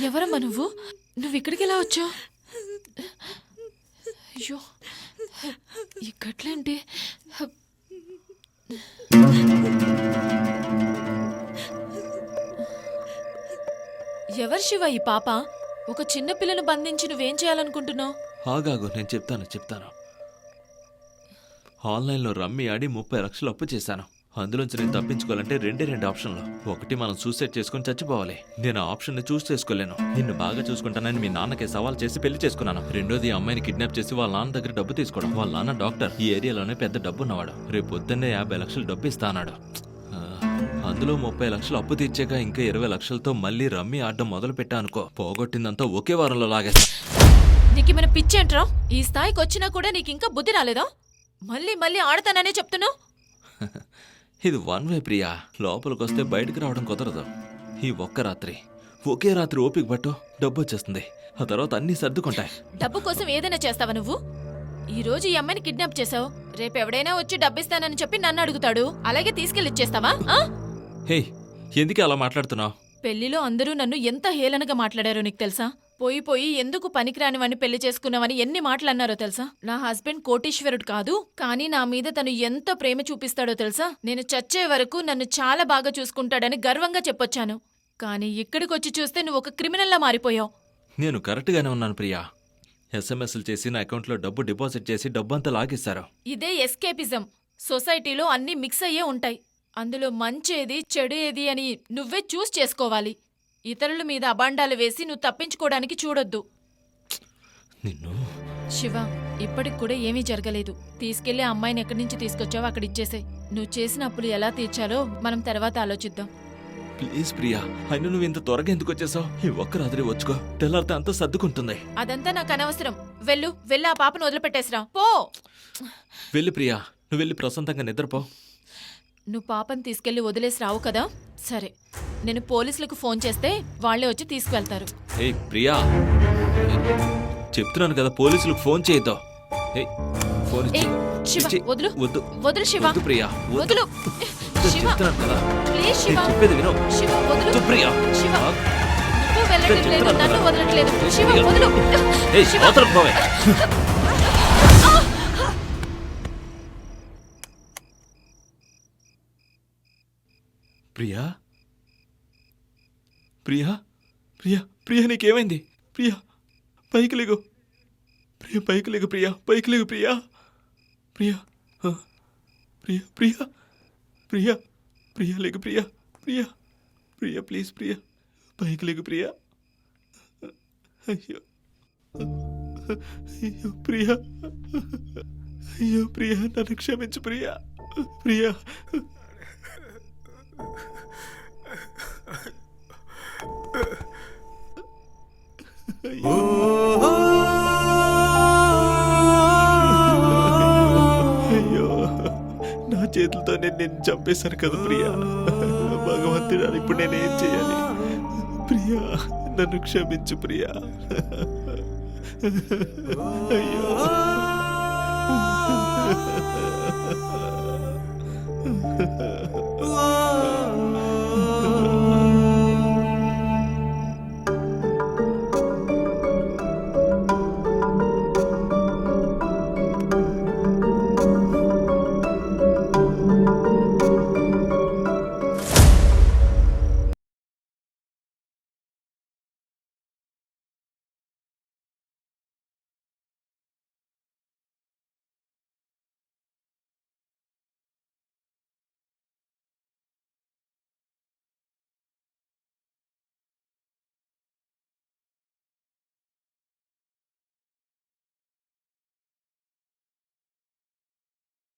ఎవరమ్మా నువ్వు? నువ్వు ఇక్కడికి ఎలా వచ్చావు? అయ్యో, ఈ గట్లేంటి? ఎవరు శివ ఈ పాప? ఒక చిన్న పిల్లను బంధించి నువ్వేం చేయాలనుకుంటున్నావు? ఆగాగు, నేను చెప్తాను. ఆన్లైన్లో రమ్మీ ఆడి 30 లక్షలు అప్పు చేశాను. అందులోంచి నేను తప్పించుకోవాలంటే రెండు ఆప్షన్లు. ఒకటి, మనం సూసైడ్ చేసుకుని చచ్చిపోవాలి. నేను ఆ ఆప్షన్ ని చూస్ చేసుకోలేను. నిన్ను బాగా చూసుకుంటానని మీ నాన్నకి సవాల్ చేసి పెళ్లి చేసుకున్నాను. రెండోది, అమ్మాయిని కిడ్నాప్ చేసి వాళ్ళ నాన్న దగ్గర డబ్బు తీసుకోవడం. వాళ్ళ నాన్న డాక్టర్, ఈ ఏరియాలోనే పెద్ద డబ్బు ఉన్నవాడు. రేపు పొద్దున్నే 50 లక్షలు డబ్బు ఇస్తా అన్నాడు. అందులో 30 లక్షలు అప్పు తీర్చాక ఇంకా 20 లక్షలతో మళ్ళీ రమ్మీ ఆడడం మొదలు పెట్టా అనుకో, పోగొట్టిందంతా ఒకే వారంలో లాగేస్తా. నీకేమైనా పిచ్చేంట్రా? ఈ స్థాయికి వచ్చినా కూడా నీకింకా బుద్ధి రాలేదా? మళ్ళీ ఆడతాననే చెప్తున్నావు. ఇది వన్ వే ప్రియా. లోపలికొస్తే బయటకు రావడం కుదరదు. ఈ ఒకే రాత్రి ఓపిక పట్టు, డబ్బు వచ్చేస్తుంది. ఆ తర్వాత అన్నీ సర్దుకుంటాయి. డబ్బు కోసం ఏదైనా చేస్తావా నువ్వు? ఈ రోజు ఈ అమ్మాయిని కిడ్నాప్ చేసావు, రేపు ఎవడైనా వచ్చి డబ్బిస్తానని చెప్పి నన్ను అడుగుతాడు, అలాగే తీసుకెళ్ళి ఇచ్చేస్తావా? హే, ఎందుకు అలా మాట్లాడుతున్నావు? పెళ్లిలో అందరూ నన్ను ఎంత హేళనగా మాట్లాడారో నీకు తెలుసా? పోయి ఎందుకు పనికిరానివని పెళ్లి చేసుకున్నావని ఎన్ని మాటలు అన్నారో తెలుసా? నా హస్బెండ్ కోటీశ్వరుడు కాదు, కానీ నా మీద తను ఎంత ప్రేమ చూపిస్తాడో తెలుసా? నేను చచ్చే వరకు నన్ను చాలా బాగా చూసుకుంటాడని గర్వంగా చెప్పొచ్చాను. కానీ ఇక్కడికొచ్చి చూస్తే నువ్వు ఒక క్రిమినల్లా మారిపోయావు. నేను కరెక్ట్గానే ఉన్నాను ప్రియా. ఎస్ఎంఎస్లు చేసి నా అకౌంట్లో డబ్బు డిపాజిట్ చేసి డబ్బంతా లాగేశారు. ఇదే ఎస్కేపిజం. సొసైటీలో అన్నీ మిక్స్ అయ్యే ఉంటాయి. అందులో మంచేది చెడు ఏది అని నువ్వే చూస్ చేసుకోవాలి. ఇతరుల మీద అబాండాలు వేసి నువ్వు తప్పించుకోవడానికి చూడొద్దు. నిన్ను శివ, ఇప్పటికి కూడా ఏమీ జరగలేదు. తీసుకెళ్లి అమ్మాయిని ఎక్కడి నుంచి తీసుకొచ్చావో అక్కడ ఇచ్చేసాయి. నువ్వు చేసిన అప్పులు ఎలా తీర్చాలో మనం తర్వాత ఆలోచిద్దాం. ప్లీజ్ ప్రియా, అయినా నువ్వు ఇంత త్వరగా ఎందుకు వచ్చేసావు? ఈ ఒక్క రాత్రి వచ్చుకో, తెల్లారితే అంతా సర్దుకుంటుంది. అదంతా నాకు అనవసరం. వెళ్ళు ఆ పాపను వదిలిపెట్టేసిరా పో. వెళ్ళి ప్రియా, నువ్వు వెళ్ళి ప్రశాంతంగా నిద్రపో. నువ్వు పాపను తీసుకెళ్లి వదిలేసి రావు కదా? సరే, నేను పోలీసులకు ఫోన్ చేస్తే వాళ్లే వచ్చి తీసుకువెళ్తారు. ఏ ప్రియా, చెప్తున్నాను కదా, పోలీసులకు ఫోన్ చేయొద్దు. ఫోన్ వదులు శివ. ప్రియా వదులు. చెప్తున్నాను కదా, ప్లీజ్ శివ. చెప్పేది విను. శివ వదులు. ప్రియా, శివ నువ్వు వెళ్ళట్లేదు, నన్ను వదలట్లేదు. శివ వదులు. ప్రియా, ప్రియా, ప్రియా, ప్రియా, నీకేమైంది? ప్రియా, పైకి లేగు. ప్రియా, పైకి లేగు. ప్రియా, పైకి లేగు. ప్రియా, ప్రియా, ప్రియా, ప్రియా, ప్రియా, ప్రియా, లేగు. ప్రియా, ప్రియా, ప్రియా, ప్లీజ్ ప్రియా, పైకి లేగు. ప్రియా, అయ్యో అయ్యో ప్రియా, అయ్యో ప్రియా, నన్ను క్షమించు ప్రియా. ప్రియా, అయ్యో, నా చేతులతోనే నేను చంపేశాను కదా ప్రియా. భగవంతుడా, ఇప్పుడు నేనేం చేయాలి? ప్రియా, నన్ను క్షమించు ప్రియా. అయ్యో,